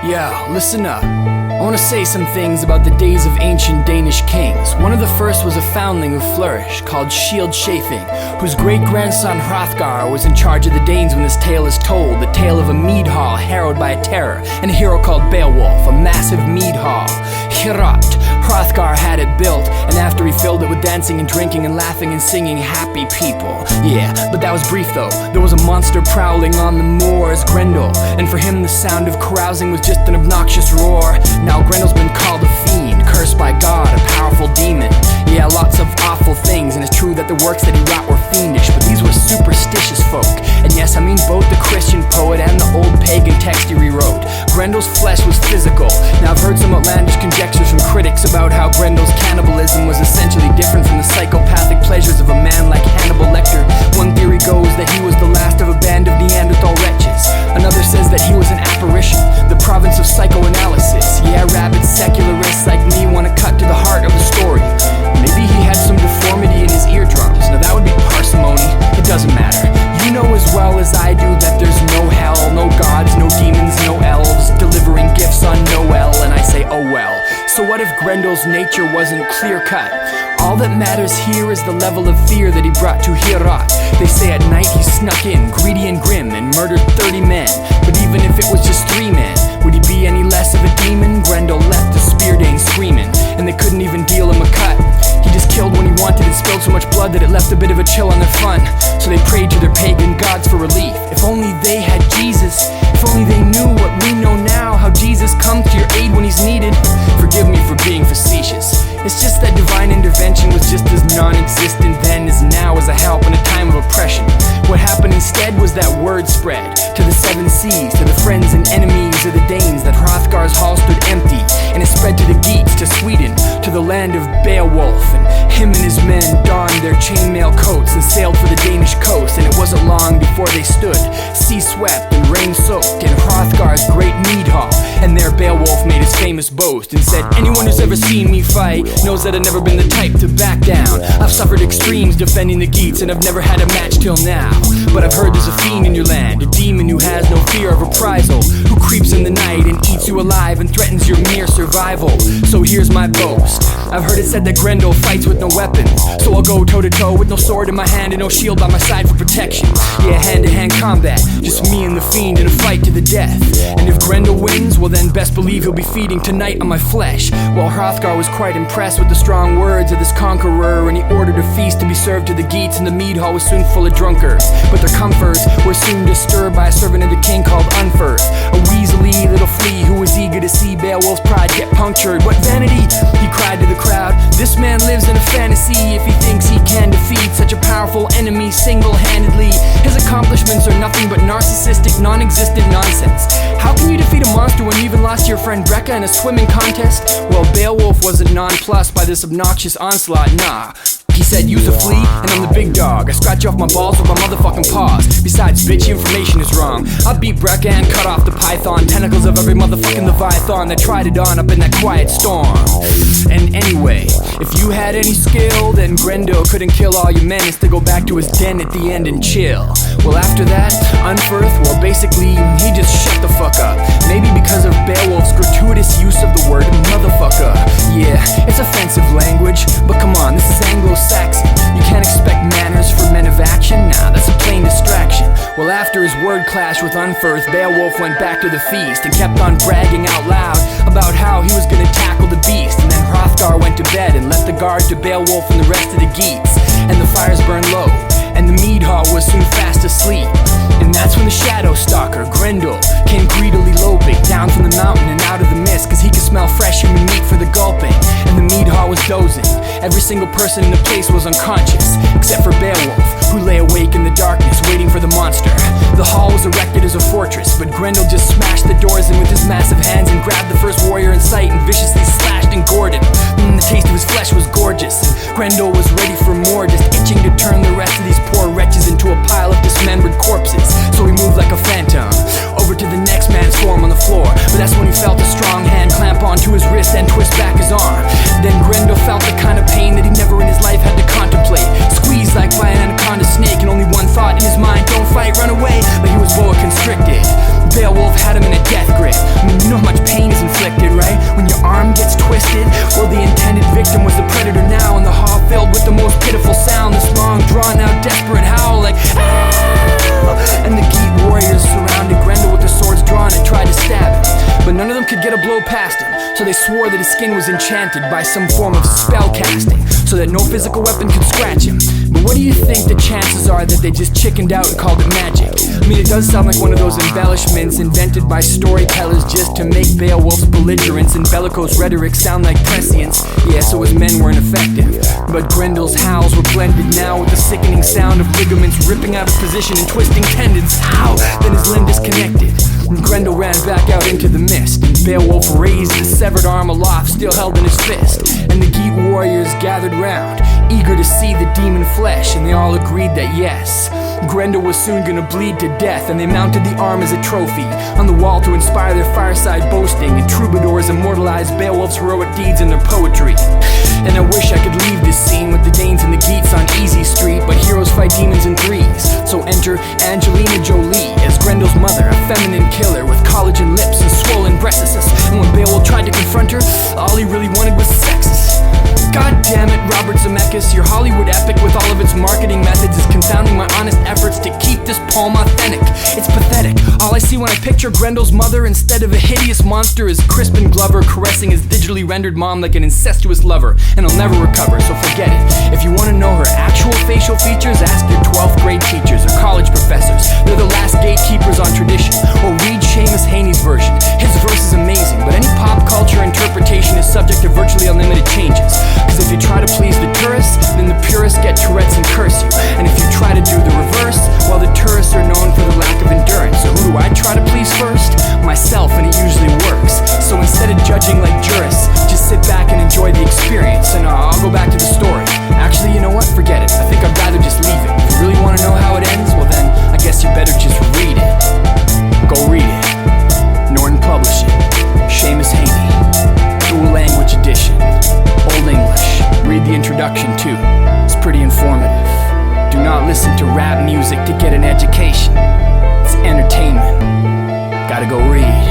Yeah, listen up. I want to say some things about the days of ancient Danish kings. One of the first was a foundling who flourished, called Shield Chafing, whose great-grandson Hrothgar was in charge of the Danes when this tale is told. The tale of a mead hall harrowed by a terror, and a hero called Beowulf, a massive mead hall. Hrothgar had it built, and after he filled it with dancing and drinking and laughing and singing, happy people. Yeah, but that was brief though. There was a monster prowling on the moors, Grendel, and for him the sound of carousing was just an obnoxious roar. Now Grendel's been called a fiend, cursed by God, a powerful demon. Yeah, lots of awful things, and it's true that the works that he wrought were fiendish, but these were superstitious folk. And yes, I mean both the Christian poet and the old pagan text he rewrote. Grendel's flesh was physical. Now I've heard some outlandish conjectures from critics about how Grendel's cannibalism was essentially different from the psychopathic pleasures of a man like Hannibal Lecter. One theory goes that he was the last of a band of Neanderthal wretches. Another says that he was an apparition, the province of psychoanalysis. Yeah, rabid secularists like me want to cut to the heart of the story. Maybe he had some deformity in his eardrums. Now that would be parsimony. It doesn't matter. You know as well as I do that there's no hell, no gods, no demons, no elves delivering gifts on Noel, and I say oh well. So what if Grendel's nature wasn't clear-cut? All that matters here is the level of fear that he brought to Heorot. They say at night he snuck in, greedy and grim, and murdered 30 men. But even if it was just 3 men, would he be any less of a demon? Grendel left the spear Dane screaming, and they couldn't even deal him a cut. He just killed when he wanted and spilled so much blood that it left a bit of a chill on their fun. So they prayed to their pagan gods for relief. If only they had Jesus. If only they knew what we know now, how Jesus comes to your aid when he's needed. Forgive me for being facetious. It's just that divine intervention was just as non-existent then as now as a help in a time of oppression. What happened instead was that word spread to the 7 seas, to the friends and enemies of the Danes, that Hrothgar's hall stood empty, and it spread to the Geats, to Sweden, to the land of Beowulf, and him and his men donned their chainmail coats and sailed for the Danish coast. And it wasn't long before they stood, sea-swept and rain-soaked, in Hrothgar's great mead hall. And there Beowulf made his famous boast and said, anyone who's ever seen me fight knows that I've never been the type to back down. I've suffered extremes defending the Geats, and I've never had a match till now. But I've heard there's a fiend in your land, a demon who has no fear of reprisal, who creeps in the night and eats you alive and threatens your mere survival. So here's my boast. I've heard it said that Grendel fights with no weapons, so I'll go toe-to-toe with no sword in my hand and no shield by my side for protection. Yeah, hand-to-hand combat, just me and the fiend in a fight to the death. And if Grendel wins, well then best believe he'll be feeding tonight on my flesh. Well, Hrothgar was quite impressed with the strong words of this conqueror, and he ordered a feast to be served to the Geats, and the mead hall was soon full of drunkards. But their comforts were soon disturbed by a servant of the king called Unferth, a weaselly little flea who was eager to see Beowulf's pride get punctured. What vanity, he cried to the crowd. This man lives in a fantasy if he thinks he can defeat such a powerful enemy single-handedly. His accomplishments are nothing but narcissistic, non-existent nonsense. How can you defeat a monster when you even lost your friend Brecca in a swimming contest? Well, Beowulf wasn't nonplussed by this obnoxious onslaught, nah. He said, use a flea, and I'm the big dog. I scratch you off my balls with my motherfucking paws. Besides, bitch, your information is wrong. I beat Brecca and cut off the python tentacles of every motherfucking leviathan that tried it on up in that quiet storm. And anyway, if you had any skill, then Grendel couldn't kill all your men and still go back to his den at the end and chill. Well, after that, Unferth, well, basically, he just shut the fuck up. Maybe because of Beowulf's gratuitous use of the word motherfucker. Yeah, it's offensive language, but come on, this is Anglo-Saxon. You can't expect manners for men of action? Nah, that's a plain distraction. Well, after his word clash with Unferth, Beowulf went back to the feast and kept on bragging out loud about how he was gonna tackle the beast. And then Hrothgar went to bed and left the guard to Beowulf and the rest of the Geats. And the fires burned low, and the mead hall was soon fast asleep. And that's when the shadow stalker, Grendel, came greedily loping down from the mountain and out of the mist, cause he could smell fresh human meat for the gulping. And the mead hall was dozing. Every single person in the place was unconscious, except for Beowulf, who lay awake in the darkness waiting for the monster. The hall was erected as a fortress, but Grendel just smashed the doors in with his massive hands and grabbed the first warrior in sight and viciously slashed and gored him. And the taste of his flesh was gorgeous, and Grendel was ready for more, just itching to turn the rest of these poor wretches into a pile of dismembered corpses. So he moved like a phantom over to the next man's form on the floor, but that's when he felt a strong hand clamp onto his wrist and twist back his arm. Then Grendel felt the kind of pain that he never in his life had to contemplate, squeezed like by an anaconda snake, and only one thought in his mind, don't fight, run away. But he was boa constricted. Beowulf had him in a death grip. I mean, you know how much pain is inflicted, right? When your arm gets twisted. Well, the intended victim was the predator now, and the hall filled with the most pitiful sound. This long, drawn-out, desperate howl like ah! And the Geet warriors surrounded Grendel with their swords drawn and tried to stab him, but none of them could get a blow past him. So they swore that his skin was enchanted by some form of spell casting, so that no physical weapon could scratch him. But what do you think the chances are that they just chickened out and called it magic? I mean, it does sound like one of those embellishments invented by storytellers just to make Beowulf's belligerence and bellicose rhetoric sound like prescience. Yeah, so his men weren't effective, but Grendel's howls were blended now with the sickening sound of ligaments ripping out of position and twisting tendons. Ow! Then his limb disconnected, and Grendel ran back out into the mist, and Beowulf raised his severed arm aloft, still held in his fist. And the Geet warriors gathered round, eager to see the demon flesh, and they all agreed that yes, Grendel was soon gonna bleed to death, and they mounted the arm as a trophy on the wall to inspire their fireside boasting, and troubadours immortalized Beowulf's heroic deeds in their poetry. And I wish I could leave this scene with the Danes and the Geats on Easy Street, but heroes fight demons in threes. So enter Angelina Jolie as Grendel's mother, a feminine killer with collagen lips and swollen breasts. And when Beowulf tried to confront her, all he really wanted was sexes. God damn it, Robert Zemeckis, your Hollywood epic with all of its marketing methods is confounding my honest efforts to keep this poem authentic. It's pathetic. All I see when I picture Grendel's mother instead of a hideous monster is Crispin Glover caressing his digitally rendered mom like an incestuous lover, and I'll never recover, so forget it. If you want to know her actual facial features, ask your 12th grade teachers or college professors. They're the last gatekeepers on tradition. Or read Seamus Haney's version. His verse is amazing, but any pop culture interpretation is subject to virtually unlimited changes. Cause if you try to please the tourists, then the purists get Tourette's and curse you. And if you try to do the reverse, well, the tourists are known for the lack of endurance. So who do I try to please first? Myself, and it usually works. So instead of judging like jurists, just sit back and enjoy the experience. And I'll go back to the story. Actually, you know what? Forget it. I think I'd rather just leave it. If you really want to know how it ends, well then, I guess you better just read it. Go read it. Norton Publishing. Seamus Haney. Dual Language Edition. Old English. Read the introduction too. It's pretty informative. Do not listen to rap music to get an education. It's entertainment. Gotta go read.